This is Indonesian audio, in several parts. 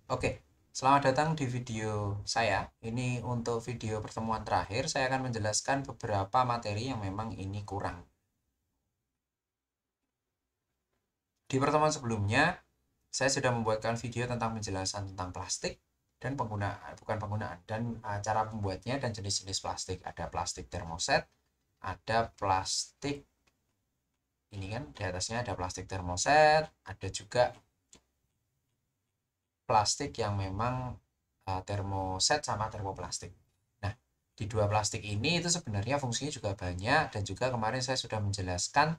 Oke, selamat datang di video saya. Ini untuk video pertemuan terakhir, saya akan menjelaskan beberapa materi yang memang ini kurang. Di pertemuan sebelumnya, saya sudah membuatkan video tentang penjelasan tentang plastik dan penggunaan, bukan penggunaan, dan cara membuatnya dan jenis-jenis plastik. Ada plastik termoset, ada plastik, ini kan di atasnya ada plastik termoset, ada juga plastik yang memang termoset sama termoplastik. Nah, di dua plastik ini itu sebenarnya fungsinya juga banyak dan juga kemarin saya sudah menjelaskan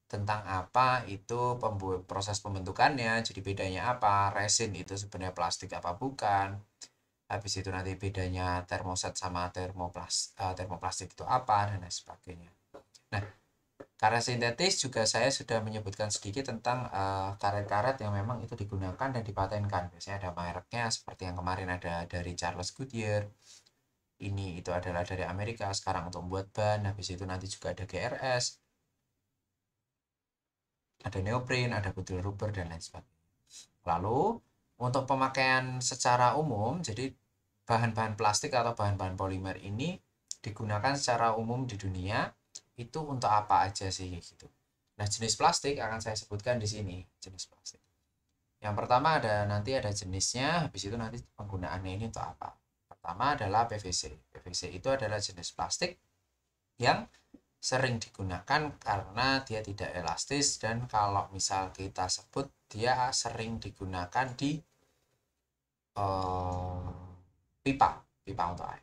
tentang apa itu proses pembentukannya, jadi bedanya apa, resin itu sebenarnya plastik apa bukan. Habis itu nanti bedanya termoset sama termoplastik itu apa dan lain sebagainya. Nah, karya sintetis juga saya sudah menyebutkan sedikit tentang karet-karet yang memang itu digunakan dan dipatenkan. Biasanya ada mereknya seperti yang kemarin ada dari Charles Goodyear. Ini itu adalah dari Amerika sekarang untuk membuat ban. Habis itu nanti juga ada GRS, ada neoprene, ada butyl rubber dan lain sebagainya. Lalu untuk pemakaian secara umum, jadi bahan-bahan plastik atau bahan-bahan polimer ini digunakan secara umum di dunia itu untuk apa aja sih gitu. Nah, jenis plastik akan saya sebutkan di sini, jenis plastik. Yang pertama ada jenisnya, habis itu nanti penggunaannya ini untuk apa. Pertama adalah PVC. PVC itu adalah jenis plastik yang sering digunakan karena dia tidak elastis dan kalau misal kita sebut dia sering digunakan di uh, pipa, pipa untuk air.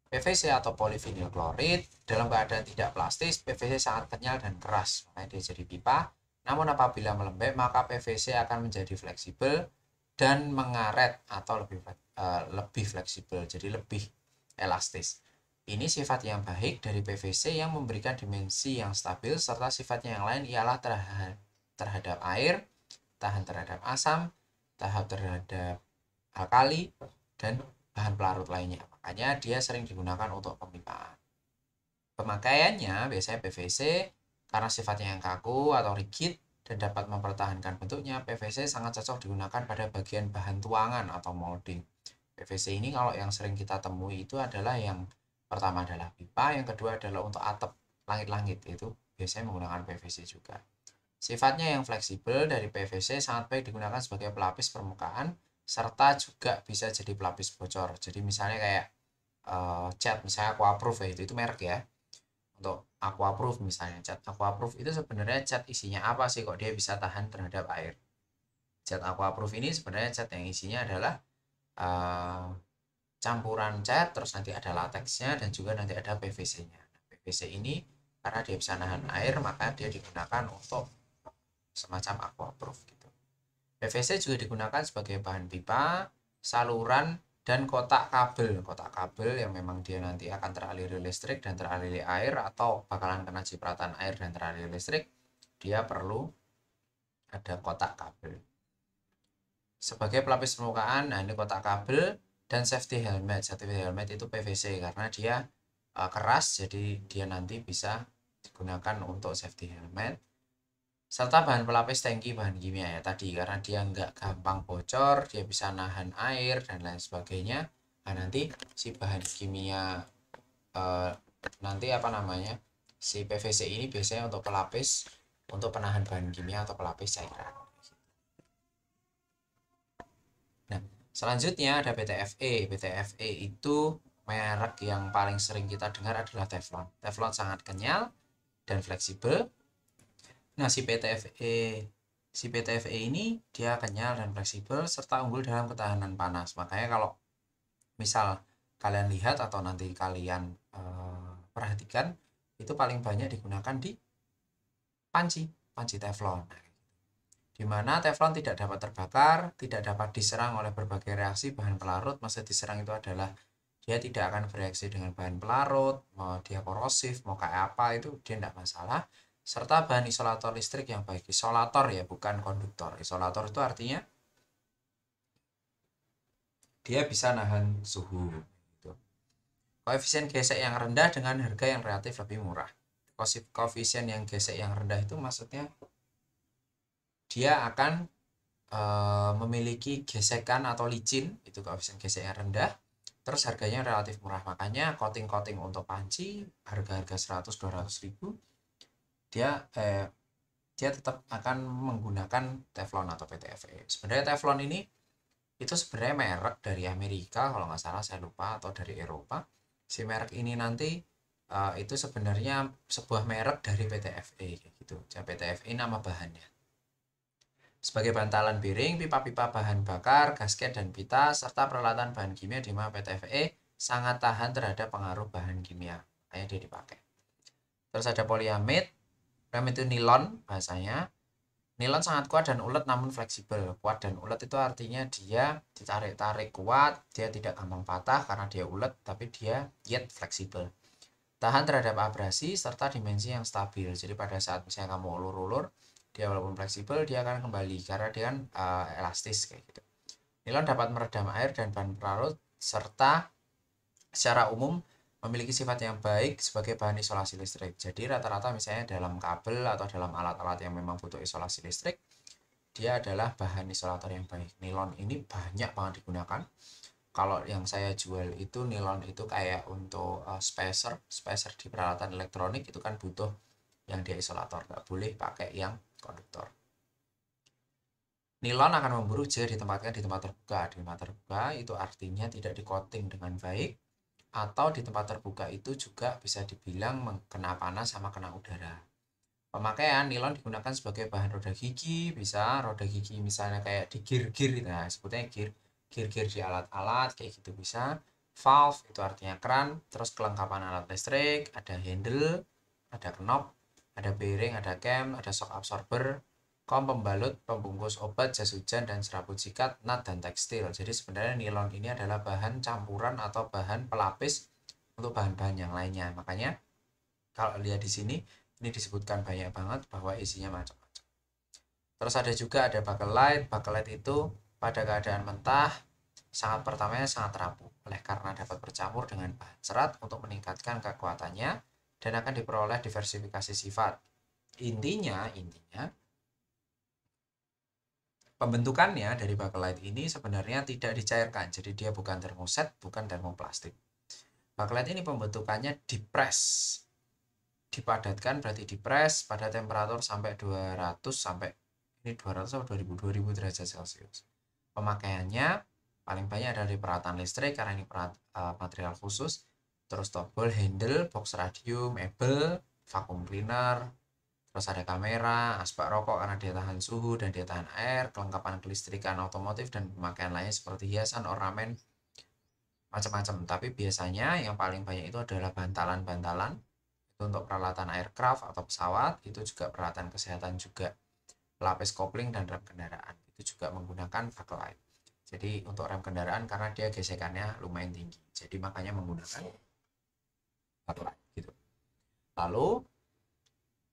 PVC atau polyvinyl chloride dalam keadaan tidak plastis, PVC sangat kenyal dan keras, makanya dia jadi pipa. Namun apabila melembek, maka PVC akan menjadi fleksibel dan mengaret atau lebih fleksibel, jadi lebih elastis. Ini sifat yang baik dari PVC yang memberikan dimensi yang stabil, serta sifatnya yang lain ialah terhadap air, tahan terhadap asam, tahan terhadap alkali, dan bahan pelarut lainnya. Makanya dia sering digunakan untuk pemipaan. Pemakaiannya biasanya PVC karena sifatnya yang kaku atau rigid dan dapat mempertahankan bentuknya. PVC sangat cocok digunakan pada bagian bahan tuangan atau molding. PVC ini kalau yang sering kita temui itu adalah yang pertama adalah pipa, yang kedua adalah untuk atap langit-langit, itu biasanya menggunakan PVC juga. Sifatnya yang fleksibel dari PVC sangat baik digunakan sebagai pelapis permukaan serta juga bisa jadi pelapis bocor. Jadi misalnya kayak cat misalnya Aquaproof ya, itu merek ya. Untuk Aquaproof misalnya, cat Aquaproof itu sebenarnya cat isinya apa sih kok dia bisa tahan terhadap air. Cat Aquaproof ini sebenarnya cat yang isinya adalah uh, campuran cat, terus nanti ada latexnya dan juga nanti ada PVC-nya. PVC ini karena dia bisa nahan air maka dia digunakan untuk semacam aquaproof gitu. PVC juga digunakan sebagai bahan pipa, saluran, dan kotak kabel. Kotak kabel yang memang dia nanti akan teraliri listrik dan teraliri air atau bakalan kena cipratan air dan teraliri listrik, dia perlu ada kotak kabel. Sebagai pelapis permukaan, nah ini kotak kabel dan safety helmet. Safety helmet itu PVC karena dia keras, jadi dia nanti bisa digunakan untuk safety helmet. Serta bahan pelapis tangki bahan kimia ya tadi, karena dia nggak gampang bocor, dia bisa nahan air dan lain sebagainya. Nah, nanti si bahan kimia eh, nanti apa namanya, si PVC ini biasanya untuk pelapis, untuk penahan bahan kimia atau pelapis cairan. Nah, selanjutnya ada PTFE. PTFE itu merek yang paling sering kita dengar adalah Teflon. Teflon sangat kenyal dan fleksibel. Nah, si PTFE ini dia kenyal dan fleksibel serta unggul dalam ketahanan panas. Makanya kalau misal kalian lihat atau nanti kalian perhatikan, itu paling banyak digunakan di panci, panci teflon. Di mana teflon tidak dapat terbakar, tidak dapat diserang oleh berbagai reaksi bahan pelarut. Maksud diserang itu adalah dia tidak akan bereaksi dengan bahan pelarut, mau dia korosif, mau kayak apa itu dia tidak masalah. Serta bahan isolator listrik yang baik. Isolator ya, bukan konduktor. Isolator itu artinya dia bisa nahan suhu. Gitu. Koefisien gesek yang rendah dengan harga yang relatif lebih murah. Koefisien yang gesek yang rendah itu maksudnya dia akan memiliki gesekan atau licin, itu koefisien geseknya rendah, terus harganya relatif murah. Makanya coating-coating untuk panci harga-harga 100-200 ribu dia dia tetap akan menggunakan Teflon atau PTFE. Sebenarnya Teflon ini itu sebenarnya merek dari Amerika kalau nggak salah, saya lupa, atau dari Eropa. Si merek ini nanti itu sebenarnya sebuah merek dari PTFE gitu. Jadi PTFE nama bahannya. Sebagai bantalan bearing, pipa-pipa bahan bakar, gasket dan pita, serta peralatan bahan kimia di mana PTFE sangat tahan terhadap pengaruh bahan kimia. Makanya dia dipakai. Terus ada polyamide, rem itu nilon bahasanya. Nilon sangat kuat dan ulet namun fleksibel. Kuat dan ulet itu artinya dia ditarik-tarik kuat, dia tidak gampang patah karena dia ulet, tapi dia yet fleksibel. Tahan terhadap abrasi serta dimensi yang stabil. Jadi pada saat misalnya kamu ulur-ulur, dia walaupun fleksibel, dia akan kembali karena dia kan elastis kayak gitu. Nilon dapat meredam air dan bahan pelarut serta secara umum memiliki sifat yang baik sebagai bahan isolasi listrik. Jadi rata-rata misalnya dalam kabel atau dalam alat-alat yang memang butuh isolasi listrik, dia adalah bahan isolator yang baik. Nilon ini banyak banget digunakan. Kalau yang saya jual itu nilon itu kayak untuk spacer di peralatan elektronik itu kan butuh yang dia isolator, nggak boleh pakai yang konduktor. Nilon akan memburu jika ditempatkan di tempat terbuka. Di tempat terbuka itu artinya tidak di-coating dengan baik, atau di tempat terbuka itu juga bisa dibilang kena panas sama kena udara. Pemakaian nilon digunakan sebagai bahan roda gigi, bisa roda gigi misalnya kayak di gear-gear, nah sebutnya gear-gear di alat-alat kayak gitu bisa. Valve itu artinya keran, terus kelengkapan alat listrik, ada handle, ada knob, ada bearing, ada cam, ada shock absorber, kom pembalut, pembungkus obat, jas hujan, dan serabut sikat, nut, dan tekstil. Jadi sebenarnya nilon ini adalah bahan campuran atau bahan pelapis untuk bahan-bahan yang lainnya. Makanya kalau lihat di sini, ini disebutkan banyak banget bahwa isinya macam-macam. Terus ada juga ada bakelite. Bakelite itu pada keadaan mentah pertamanya sangat rapuh, oleh karena dapat bercampur dengan bahan serat untuk meningkatkan kekuatannya dan akan diperoleh diversifikasi sifat. Intinya pembentukannya dari bakelite ini sebenarnya tidak dicairkan, jadi dia bukan termoset, bukan termoplastik. Bakelite ini pembentukannya dipres, dipadatkan berarti dipres pada temperatur sampai 200 sampai 2000 derajat Celcius. Pemakaiannya paling banyak ada di peralatan listrik karena ini material khusus. Terus tombol, handle, box radium, mebel, vacuum cleaner, terus ada kamera, asbak rokok karena dia tahan suhu dan dia tahan air, kelengkapan kelistrikan otomotif dan pemakaian lainnya seperti hiasan, ornamen, macam-macam. Tapi biasanya yang paling banyak itu adalah bantalan-bantalan. Itu untuk peralatan aircraft atau pesawat, itu juga peralatan kesehatan juga. Pelapis kopling dan rem kendaraan itu juga menggunakan bakelite. Jadi untuk rem kendaraan karena dia gesekannya lumayan tinggi, jadi makanya menggunakan bakelite gitu. Lalu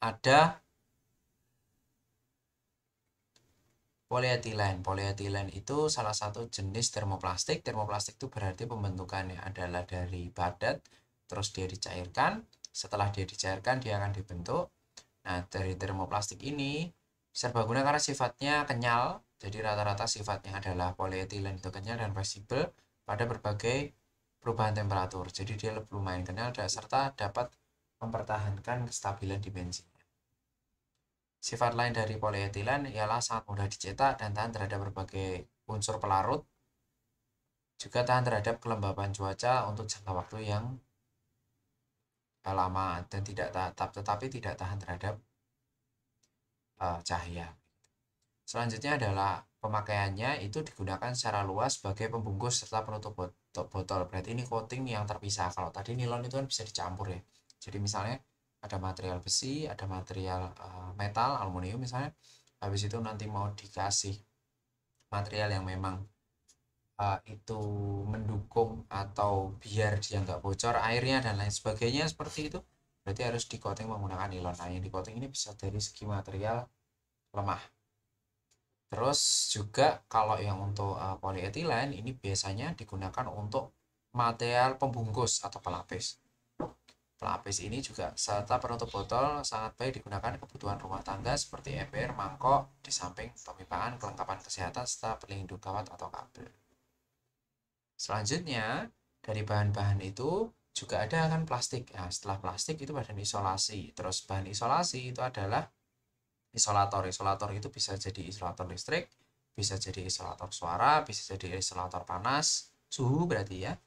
ada polyethylene. Polyethylene itu salah satu jenis termoplastik. Termoplastik itu berarti pembentukannya adalah dari padat, terus dia dicairkan. Setelah dia dicairkan, dia akan dibentuk. Nah, dari termoplastik ini serbaguna karena sifatnya kenyal. Jadi rata-rata sifatnya adalah polyethylene itu kenyal dan fleksibel pada berbagai perubahan temperatur. Jadi dia lumayan kenyal dan serta dapat mempertahankan kestabilan dimensi. Sifat lain dari polyethylene ialah sangat mudah dicetak dan tahan terhadap berbagai unsur pelarut, juga tahan terhadap kelembaban cuaca untuk jangka waktu yang lama dan tetapi tidak tahan terhadap cahaya. Selanjutnya adalah pemakaiannya itu digunakan secara luas sebagai pembungkus serta penutup botol. Berarti ini coating yang terpisah. Kalau tadi nilon itu kan bisa dicampur ya. Jadi misalnya ada material besi, ada material metal, aluminium misalnya. Habis itu nanti mau dikasih material yang memang itu mendukung atau biar dia nggak bocor airnya dan lain sebagainya seperti itu. Berarti harus di coating menggunakan nilon. Nah, yang di coating ini bisa dari segi material lemah. Terus juga kalau yang untuk polyethylene ini biasanya digunakan untuk material pembungkus atau pelapis. Pelapis ini juga serta penutup botol sangat baik digunakan kebutuhan rumah tangga seperti ember, mangkok, di samping pemipaan, kelengkapan kesehatan, serta pelindung kawat atau kabel. Selanjutnya, dari bahan-bahan itu juga ada kan plastik. Nah, setelah plastik itu bahan isolasi. Terus bahan isolasi itu adalah isolator. Isolator itu bisa jadi isolator listrik, bisa jadi isolator suara, bisa jadi isolator panas, suhu berarti ya.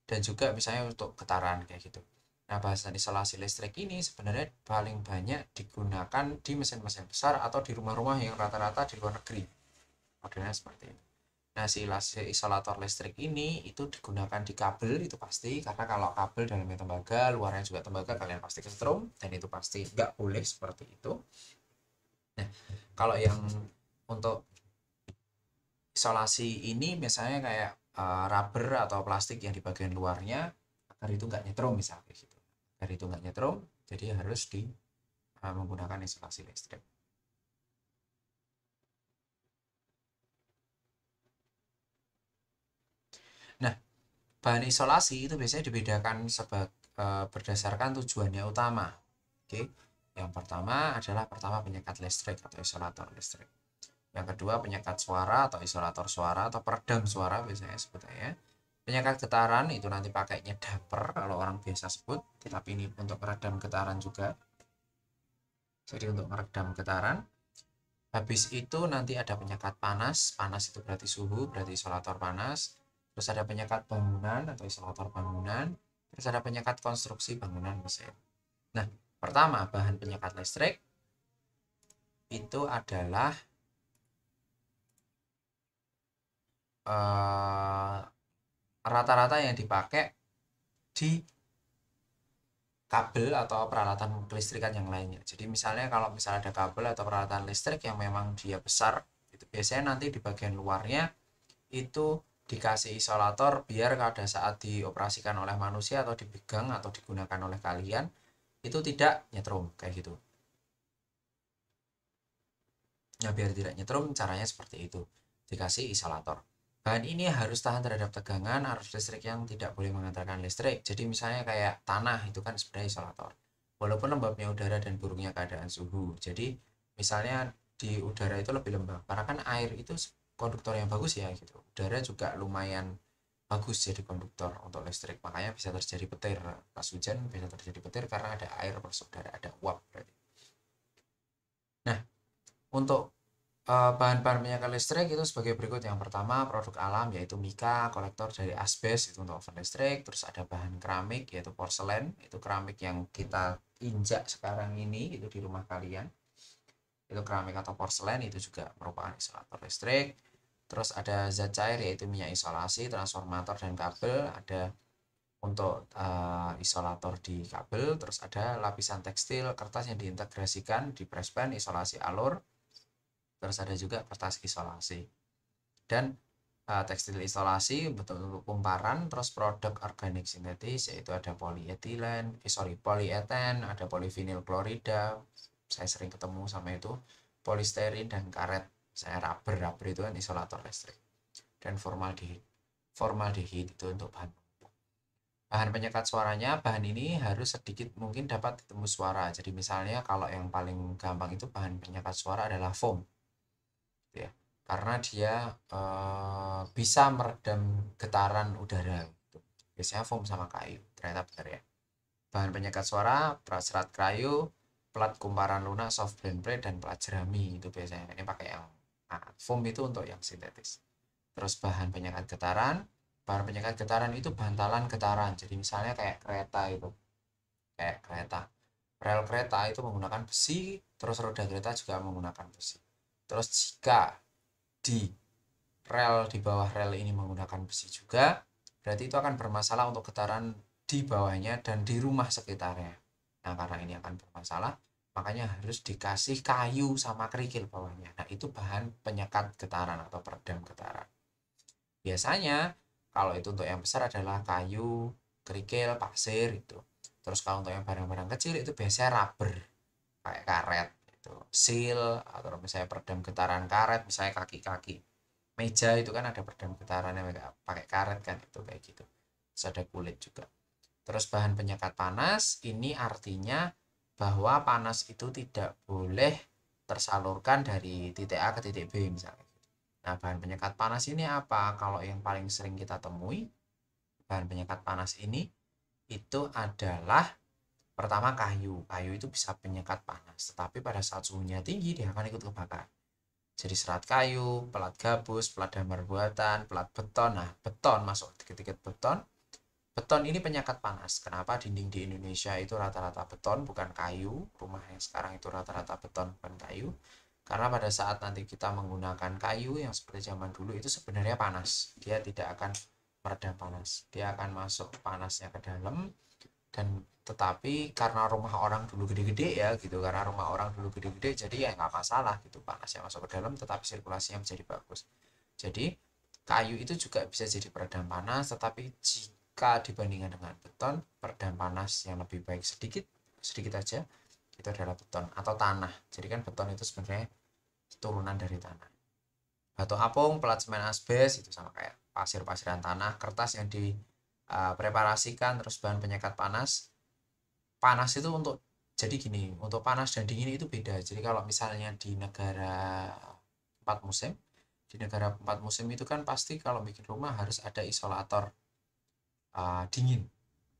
Dan juga misalnya untuk getaran kayak gitu. Nah, bahasan isolasi listrik ini sebenarnya paling banyak digunakan di mesin-mesin besar atau di rumah-rumah yang rata-rata di luar negeri. Modelnya seperti itu. Nah, si isolator listrik ini itu digunakan di kabel itu pasti, karena kalau kabel dalamnya tembaga, luarnya juga tembaga, kalian pasti kesetrum, dan itu pasti nggak boleh seperti itu. Nah, kalau yang untuk isolasi ini misalnya kayak rubber atau plastik yang di bagian luarnya agar itu nggak nyetrum misalnya gitu, agar itu nggak nyetrum, jadi harus menggunakan isolasi listrik. Nah, bahan isolasi itu biasanya dibedakan berdasarkan tujuannya utama. Oke, yang pertama adalah penyekat listrik atau isolator listrik. Yang kedua penyekat suara atau isolator suara atau peredam suara biasanya sebutnya. Penyekat getaran itu nanti pakainya dapper kalau orang biasa sebut, tetapi ini untuk meredam getaran juga. Jadi untuk meredam getaran. Habis itu nanti ada penyekat panas. Panas itu berarti suhu, berarti isolator panas. Terus ada penyekat bangunan atau isolator bangunan. Terus ada penyekat konstruksi bangunan mesin. Nah, pertama bahan penyekat listrik itu adalah rata-rata yang dipakai di kabel atau peralatan kelistrikan yang lainnya. Jadi misalnya kalau misalnya ada kabel atau peralatan listrik yang memang dia besar, itu biasanya nanti di bagian luarnya itu dikasih isolator biar pada saat dioperasikan oleh manusia atau dipegang atau digunakan oleh kalian itu tidak nyetrum kayak gitu. Nah, biar tidak nyetrum caranya seperti itu. Dikasih isolator. Bahan ini harus tahan terhadap tegangan arus listrik yang tidak boleh mengantarkan listrik. Jadi misalnya kayak tanah itu kan sebenarnya isolator. Walaupun lembabnya udara dan buruknya keadaan suhu. Jadi misalnya di udara itu lebih lembab. Karena kan air itu konduktor yang bagus ya gitu. Udara juga lumayan bagus jadi konduktor untuk listrik. Makanya bisa terjadi petir. Pas hujan bisa terjadi petir karena ada air masuk udara, ada uap berarti. Nah, untuk bahan-bahan penyekat listrik itu sebagai berikut. Yang pertama produk alam yaitu mika, kolektor dari asbes itu untuk oven listrik. Terus ada bahan keramik yaitu porselen, itu keramik yang kita injak sekarang ini itu di rumah kalian, itu keramik atau porselen, itu juga merupakan isolator listrik. Terus ada zat cair yaitu minyak isolasi, transformator dan kabel, ada untuk isolator di kabel. Terus ada lapisan tekstil, kertas yang diintegrasikan di presspan, isolasi alur. Terus ada juga kertas isolasi dan tekstil isolasi untuk kumparan. Terus produk organik sintetis yaitu ada polieten, ada polivinil klorida, saya sering ketemu sama itu, polisterin dan karet. Saya rubber itu kan isolator listrik. Dan formaldehid itu untuk bahan penyekat suaranya. Bahan ini harus sedikit mungkin dapat ditembus suara. Jadi misalnya kalau yang paling gampang itu bahan penyekat suara adalah foam ya, karena dia bisa meredam getaran udara gitu. Biasanya foam sama kayu, ternyata benar ya. Bahan penyekat suara serat kayu, plat kumparan lunak, soft blend plate, dan plat jerami itu biasanya. Ini pakai yang foam itu untuk yang sintetis. Terus bahan penyekat getaran itu bantalan getaran. Jadi misalnya kayak kereta itu, kayak kereta rel kereta itu menggunakan besi, terus roda kereta juga menggunakan besi. Terus jika di di bawah rel ini menggunakan besi juga, berarti itu akan bermasalah untuk getaran di bawahnya dan di rumah sekitarnya. Nah, karena ini akan bermasalah, makanya harus dikasih kayu sama kerikil bawahnya. Nah, itu bahan penyekat getaran atau peredam getaran. Biasanya kalau itu untuk yang besar adalah kayu, kerikil, pasir itu. Terus kalau untuk yang barang-barang kecil itu biasanya rubber, kayak karet itu, seal, atau misalnya peredam getaran karet, misalnya kaki-kaki meja itu kan ada peredam getarannya pakai karet kan, itu kayak gitu. Terus ada kulit juga. Terus bahan penyekat panas ini artinya bahwa panas itu tidak boleh tersalurkan dari titik A ke titik B misalnya. Nah, bahan penyekat panas ini apa? Kalau yang paling sering kita temui, bahan penyekat panas ini itu adalah pertama kayu. Kayu itu bisa penyekat panas, tetapi pada saat suhunya tinggi dia akan ikut kebakar. Jadi serat kayu, pelat gabus, pelat damar buatan, pelat beton. Nah, beton masuk dikit-dikit beton. Beton ini penyekat panas. Kenapa dinding di Indonesia itu rata-rata beton bukan kayu? Rumah yang sekarang itu rata-rata beton bukan kayu. Karena pada saat nanti kita menggunakan kayu yang seperti zaman dulu itu sebenarnya panas. Dia tidak akan meredam panas. Dia akan masuk panasnya ke dalam, dan tetapi karena rumah orang dulu gede-gede ya gitu, karena rumah orang dulu gede-gede jadi ya nggak masalah gitu, panasnya masuk ke dalam tetapi sirkulasinya menjadi bagus. Jadi kayu itu juga bisa jadi peredam panas, tetapi jika dibandingkan dengan beton, peredam panas yang lebih baik sedikit sedikit aja itu adalah beton atau tanah. Jadi kan beton itu sebenarnya turunan dari tanah. Batu apung, pelat semen asbes itu sama kayak pasir-pasiran tanah, kertas yang dipreparasikan, terus bahan penyekat panas. Panas itu untuk, jadi gini, untuk panas dan dingin itu beda. Jadi kalau misalnya di negara 4 musim, di negara 4 musim itu kan pasti kalau bikin rumah harus ada isolator dingin.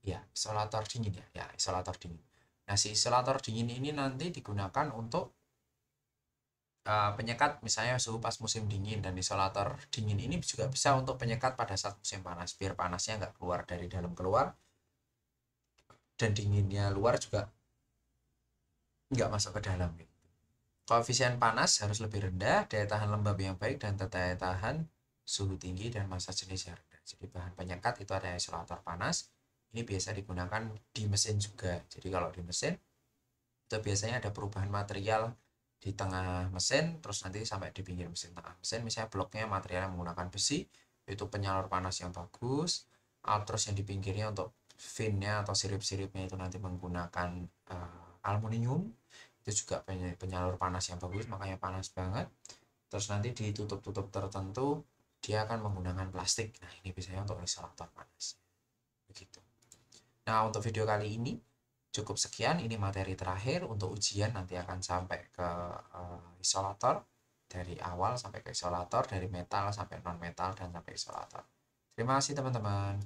Ya, isolator dingin ya. Ya, isolator dingin. Nah, si isolator dingin ini nanti digunakan untuk penyekat misalnya suhu pas musim dingin, dan isolator dingin ini juga bisa untuk penyekat pada saat musim panas biar panasnya nggak keluar dari dalam keluar, dan dinginnya luar juga nggak masuk ke dalam gitu. Koefisien panas harus lebih rendah, daya tahan lembab yang baik, dan daya tahan suhu tinggi dan massa jenis yang rendah. Jadi bahan penyekat itu ada isolator panas. Ini biasa digunakan di mesin juga. Jadi kalau di mesin itu biasanya ada perubahan material di tengah mesin, terus nanti sampai di pinggir mesin. Tengah mesin misalnya bloknya material yang menggunakan besi, itu penyalur panas yang bagus. Terus yang di pinggirnya untuk finnya atau sirip-siripnya itu nanti menggunakan aluminium, itu juga penyalur panas yang bagus, makanya panas banget. Terus nanti di tutup-tutup tertentu dia akan menggunakan plastik. Nah, ini biasanya untuk isolator panas begitu. Nah, untuk video kali ini cukup sekian. Ini materi terakhir untuk ujian, nanti akan sampai ke isolator, dari awal sampai ke isolator, dari metal sampai non metal, dan sampai isolator. Terima kasih teman-teman.